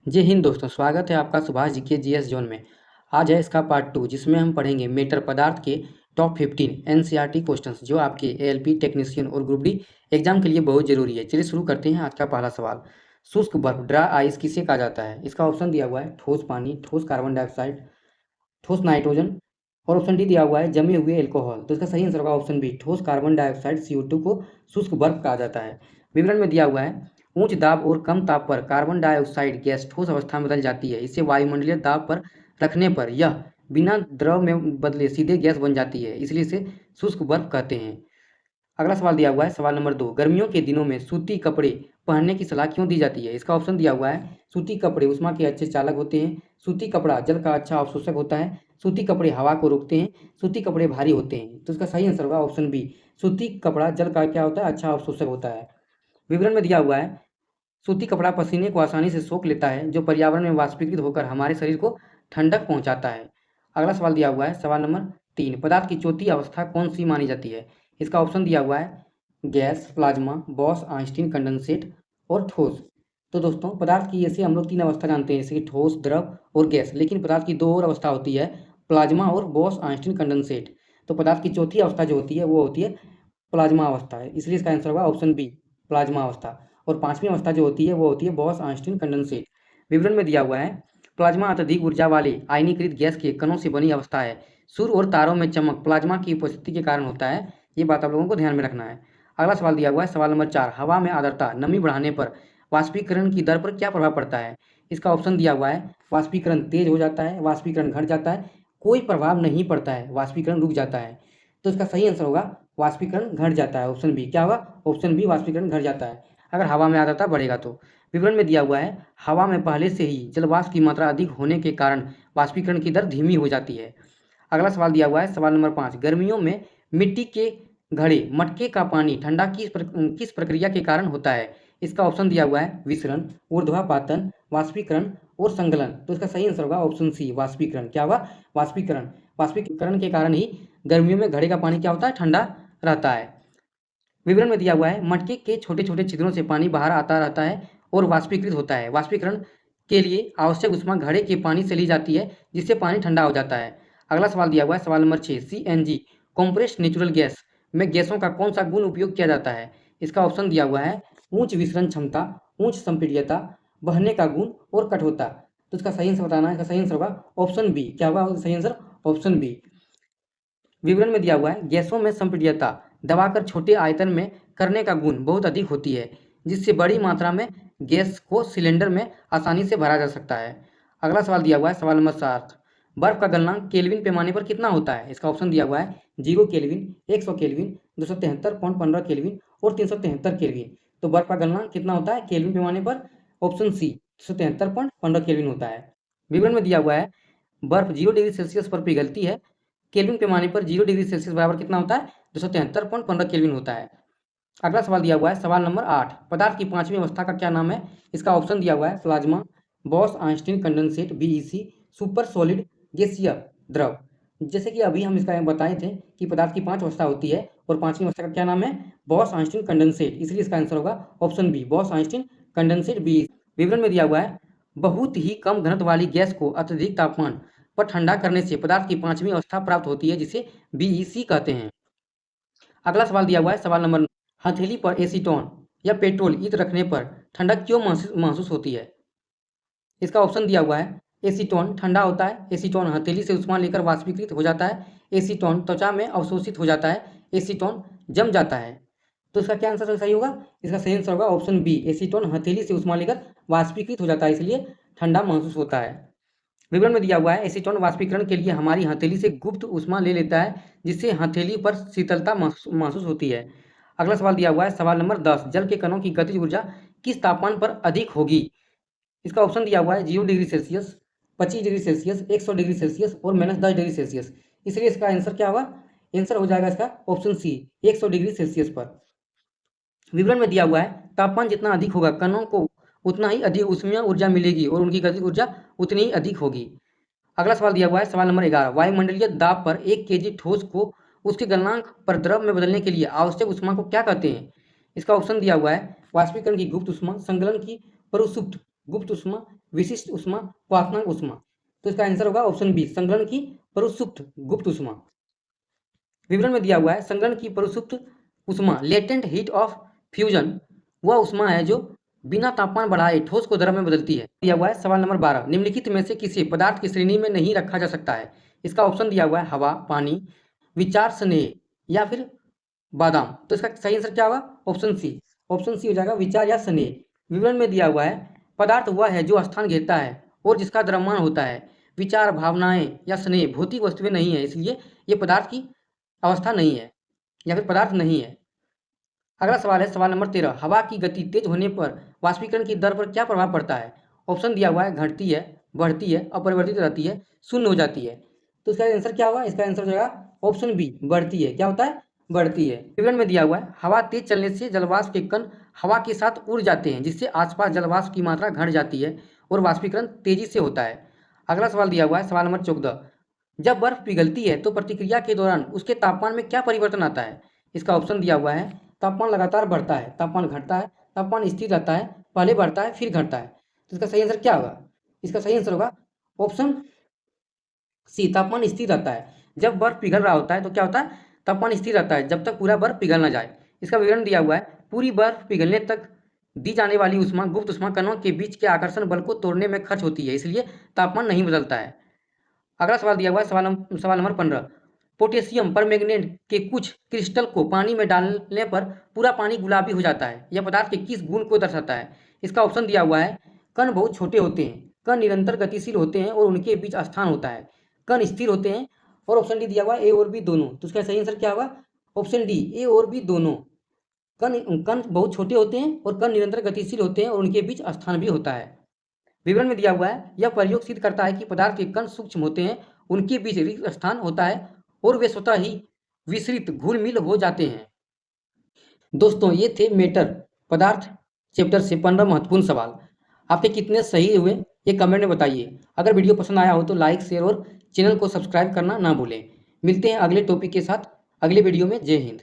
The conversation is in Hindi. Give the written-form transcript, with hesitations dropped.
जय हिंद दोस्तों, स्वागत है आपका सुभाष जी के जीएस जोन में। आज है इसका पार्ट 2 जिसमें हम पढ़ेंगे मेटर पदार्थ के टॉप 15 एनसीईआरटी क्वेश्चंस जो आपके एएलपी टेक्नीशियन और ग्रुप डी एग्जाम के लिए बहुत जरूरी है। चलिए शुरू करते हैं। आज का पहला सवाल, शुष्क बर्फ ड्राई आइस किसे कहा जाता है? इसका ऑप्शन दिया हुआ है ठोस पानी, ठोस कार्बन डाइऑक्साइड, ठोस नाइट्रोजन और ऑप्शन डी दिया हुआ है जमे हुए एल्कोहल। तो इसका सही आंसर होगा ऑप्शन बी, ठोस कार्बन डाइऑक्साइड CO2 को शुष्क बर्फ कहा जाता है। विवरण में दिया हुआ है उच्च दाब और कम ताप पर कार्बन डाइऑक्साइड गैस ठोस अवस्था में बदल जाती है। इसे वायुमंडलीय दाब पर रखने पर यह बिना द्रव में बदले सीधे गैस बन जाती है, इसलिए इसे शुष्क बर्फ कहते हैं। अगला सवाल दिया हुआ है सवाल नंबर 2, गर्मियों के दिनों में सूती कपड़े पहनने की सलाह क्यों दी जाती है? इसका ऑप्शन दिया हुआ है सूती कपड़े ऊष्मा के अच्छे चालक होते हैं, सूती कपड़ा जल का अच्छा अवशोषक होता है, सूती कपड़े हवा को रोकते हैं, सूती कपड़े भारी होते हैं। तो इसका सही आंसर होगा ऑप्शन बी, सूती कपड़ा जल का क्या होता है? अच्छा अवशोषक होता है। विवरण में दिया हुआ है सूती कपड़ा पसीने को आसानी से सोख लेता है, जो पर्यावरण में वाष्पीकृत होकर हमारे शरीर को ठंडक पहुंचाता है। अगला सवाल दिया हुआ है सवाल नंबर 3, पदार्थ की चौथी अवस्था कौन सी मानी जाती है? इसका ऑप्शन दिया हुआ है gas, plasma, boss Einstein condensate और ठोस। तो दोस्तों पदार्थ की ऐसे हम लोग 3 अवस्था जानते हैं, जैसे कि ठोस, द्रव और गैस, लेकिन पदार्थ की 2 और अवस्था होती है, प्लाज्मा और बॉस आइंस्टीन कंडेंसेट। तो पदार्थ की चौथी अवस्था जो होती है वो होती है प्लाज्मा अवस्था है, इसलिए इसका आंसर होगा ऑप्शन बी, प्लाज्मा अवस्था। और 5वीं अवस्था जो होती है वो होती है बॉस आइंस्टीन कंडेंसेट। विवरण में दिया हुआ है प्लाज्मा अत्यधिक ऊर्जा वाले आयनीकृत गैस के कणों से बनी अवस्था है। सूर्य और तारों में चमक प्लाज्मा की उपस्थिति के कारण होता है। ये बात आप लोगों को ध्यान में रखना है। अगला सवाल दिया हुआ है सवाल नंबर 4, हवा में आर्द्रता नमी बढ़ाने पर वाष्पीकरण की दर पर क्या प्रभाव पड़ता है? इसका ऑप्शन दिया हुआ है वाष्पीकरण तेज हो जाता है, वाष्पीकरण घट जाता है, कोई प्रभाव नहीं पड़ता है, वाष्पीकरण रुक जाता है। तो इसका सही आंसर होगा वाष्पीकरण घट जाता है, ऑप्शन बी। क्या होगा? ऑप्शन बी, वाष्पीकरण घट जाता है अगर हवा में आर्द्रता बढ़ेगा तो। विवरण में दिया हुआ है हवा में पहले से ही जलवाष्प की मात्रा अधिक होने के कारण वाष्पीकरण की दर धीमी हो जाती है। अगला सवाल दिया हुआ है सवाल नंबर 5, गर्मियों में मिट्टी के घड़े मटके का पानी ठंडा किस प्रक्रिया के कारण होता है? इसका ऑप्शन दिया हुआ है विसरण, ऊर्ध्वापातन, वाष्पीकरण और संगलन। तो इसका सही आंसर होगा ऑप्शन सी, वाष्पीकरण। क्या होगा? वाष्पीकरण। वाष्पीकरण के कारण ही गर्मियों में घड़े का पानी क्या होता है? ठंडा रहता है। विवरण में दिया हुआ है मटके के छोटे छोटे छिद्रों से पानी बाहर आता रहता है और वाष्पीकृत होता है। वाष्पीकरण के लिए आवश्यक ऊष्मा घड़े के पानी से ली जाती है, जिससे पानी ठंडा हो जाता है। अगला सवाल दिया हुआ है सवाल number 6, CNG compressed natural gas में गैसों का कौन सा गुण उपयोग किया जाता है? इसका ऑप्शन दिया हुआ है उच्च विसरण क्षमता, उच्च संपीड्यता, बहने का गुण और कठोरता। तो इसका सही आंसर बताना है। इसका सही आंसर होगा ऑप्शन बी। क्या होगा सही आंसर? Option B. विवरण में दिया हुआ है गैसों में संपीड्यता दबाकर छोटे आयतन में करने का गुण बहुत अधिक होती है, जिससे बड़ी मात्रा में गैस को सिलेंडर में आसानी से भरा जा सकता है। अगला सवाल दिया हुआ है सवाल नंबर 7, बर्फ का गलनांक केल्विन पैमाने पर कितना होता है? इसका ऑप्शन दिया हुआ है 0 केल्विन, 100 केल्विन, 273.15 केल्विन और 373 केल्विन। तो बर्फ का गलनांक कितना होता है केल्विन पैमाने पर? ऑप्शन सी, 273.15 केल्विन होता है। विवरण में दिया हुआ है बर्फ 0 डिग्री सेल्सियस पर पिघलती है। केल्विन पैमाने पर 0 डिग्री सेल्सियस बराबर कितना होता है? 273.15 केल्विन होता है। अगला सवाल दिया हुआ है सवाल नंबर 8, पदार्थ की 5वीं अवस्था का क्या नाम है? इसका ऑप्शन दिया हुआ है plasma, boss Einstein condensate BEC, super solid, गैसीय, द्रव। जैसे कि अभी हम इसका बताए थे कि पदार्थ की 5 अवस्था होती है और 5वीं अवस्था का क्या नाम है? बॉस आइंस्टीन कंडेंसेट, इसलिए इसका आंसर होगा option B, Bose Einstein condensate BEC। विवरण में दिया हुआ है बहुत ही कम घनत्व वाली गैस को अत्यधिक तापमान पर ठंडा करने से पदार्थ की 5वीं अवस्था प्राप्त होती है, जिसे BEC कहते हैं। अगला सवाल दिया हुआ है सवाल नंबर, हथेली पर एसीटोन या पेट्रोल ईंट रखने पर ठंडक क्यों महसूस होती है? इसका ऑप्शन दिया हुआ है एसीटोन ठंडा होता है, एसीटोन हथेली से ऊष्मा लेकर वाष्पीकृत हो जाता है, एसीटोन त्वचा में अवशोषित हो जाता है, एसीटोन जम जाता है। तो इसका क्या आंसर सही होगा? इसका सही आंसर होगा ऑप्शन बी, एसीटोन हथेली से ऊष्मा लेकर वाष्पीकृत हो जाता है, इसलिए ठंडा महसूस होता है। विवरण में दिया हुआ है एसीटोन वाष्पीकरण के लिए हमारी हथेली से गुप्त ऊष्मा ले लेता है, जिससे हथेली पर शीतलता महसूस होती है। अगला सवाल दिया हुआ है सवाल नंबर 10, जल के कणों की गतिज ऊर्जा किस तापमान पर अधिक होगी? इसका ऑप्शन दिया हुआ है 0 degree Celsius, 25 degree Celsius, 100 degree Celsius और -10 डिग्री सेल्सियस। इसलिए इसका आंसर क्या होगा? आंसर हो जाएगा इसका ऑप्शन सी, 100 डिग्री सेल्सियस पर। विवरण में दिया हुआ है तापमान जितना अधिक होगा कणों को उतना ही अधिक ऊष्मीय ऊर्जा मिलेगी और उनकी गतिज ऊर्जा उतनी ही अधिक होगी। अगला सवाल दिया हुआ है सवाल नंबर 11, वायुमंडलीय दाब पर 1 केजी ठोस को उसके गलनांक पर द्रव में बदलने के लिए आवश्यक ऊष्मा को क्या कहते हैं? इसका ऑप्शन दिया हुआ है वाष्पीकरण की गुप्त ऊष्मा, संगलन की परोक्षुप्त गुप्त ऊष्मा, विशिष्ट ऊष्मा, क्वाथनांक ऊष्मा। तो इसका आंसर होगा ऑप्शन बी, संघनन की परिसुप्त गुप्त ऊष्मा। विवरण में दिया हुआ है संघनन की परिसुप्त ऊष्मा लेटेंट हीट ऑफ फ्यूजन वह ऊष्मा है जो बिना तापमान बढ़ाए ठोस को द्रव में बदलती है। दिया हुआ है सवाल नंबर 12, निम्नलिखित में से किसी पदार्थ की श्रेणी में नहीं रखा जा सकता है। इसका ऑप्शन दिया हुआ है हवा, पानी, विचार, स्नेह या फिर बादाम। तो इसका सही आंसर क्या होगा? Option C. ऑप्शन सी हो जाएगा, विचार या स्नेह। विवरण में दिया हुआ है पदार्थ वह है जो स्थान घेरता है और जिसका द्रव्यमान होता है। विचार, भावनाएं या स्नेह भौतिक वस्तुएं नहीं है, इसलिए ये पदार्थ की अवस्था नहीं है या फिर पदार्थ नहीं है। अगला सवाल है सवाल नंबर 13, हवा की गति तेज होने पर वाष्पीकरण की दर पर क्या प्रभाव पड़ता है? ऑप्शन दिया हुआ है घटती है, बढ़ती है, अपरिवर्तित रहती है, शून्य हो जाती है। तो इसका आंसर क्या होगा? इसका आंसर हो जाएगा ऑप्शन बी, बढ़ती है। क्या होता है? बढ़ती है। विवरण में दिया हुआ है हवा तेज चलने से जलवाष्प के कण हवा के साथ उड़ जाते हैं, जिससे आसपास जलवाष्प की मात्रा घट जाती है और वाष्पीकरण तेजी से होता है। अगला सवाल दिया हुआ है सवाल नंबर 14, जब बर्फ पिघलती है तो प्रतिक्रिया के दौरान उसके तापमान में क्या परिवर्तन आता है? इसका ऑप्शन दिया हुआ है तापमान लगातार बढ़ता है, तापमान घटता है, तापमान स्थिर रहता है, पहले बढ़ता है फिर घटता है। तो इसका सही आंसर क्या होगा? इसका सही आंसर होगा ऑप्शन सी, तापमान स्थिर रहता है। जब बर्फ पिघल रहा होता है तो क्या होता है? तापमान स्थिर रहता है जब तक पूरा बर्फ पिघल ना जाए। इसका विवरण दिया हुआ है पूरी बर्फ पिघलने तक दी जाने वाली ऊष्मा गुप्त ऊष्मा कणों के बीच के आकर्षण बल को तोड़ने में खर्च होती है, इसलिए तापमान नहीं बदलता है। अगला सवाल दिया हुआ है सवाल नंबर 15, पोटेशियम परमैंगनेट के कुछ क्रिस्टल को पानी में डालने पर पूरा पानी गुलाबी हो जाता है। यह पदार्थ के किस गुण को दर्शाता है? इसका ऑप्शन दिया हुआ है कण बहुत छोटे होते हैं, कण निरंतर गतिशील होते हैं और उनके बीच स्थान होता है, कण स्थिर होते हैं, और ऑप्शन डी दिया हुआ है ए और बी दोनों। तो इसका सही आंसर क्या होगा? ऑप्शन डी, ए और बी दोनों। कण कण बहुत छोटे होते हैं और कण निरंतर गतिशील होते हैं और उनके बीच स्थान भी होता है। विवरण में दिया हुआ है यह प्रयोग सिद्ध करता है कि पदार्थ के कण सूक्ष्म होते हैं, उनके बीच रिक्त स्थान होता है और वे स्वतः ही विसरित घुल मिल हो जाते हैं। दोस्तों ये थे मेटर पदार्थ चैप्टर से 15 महत्वपूर्ण सवाल। आपके कितने सही हुए ये कमेंट में बताइए। अगर वीडियो पसंद आया हो तो लाइक, शेयर और चैनल को सब्सक्राइब करना ना भूलें। मिलते हैं अगले टॉपिक के साथ अगले वीडियो में। जय हिंद।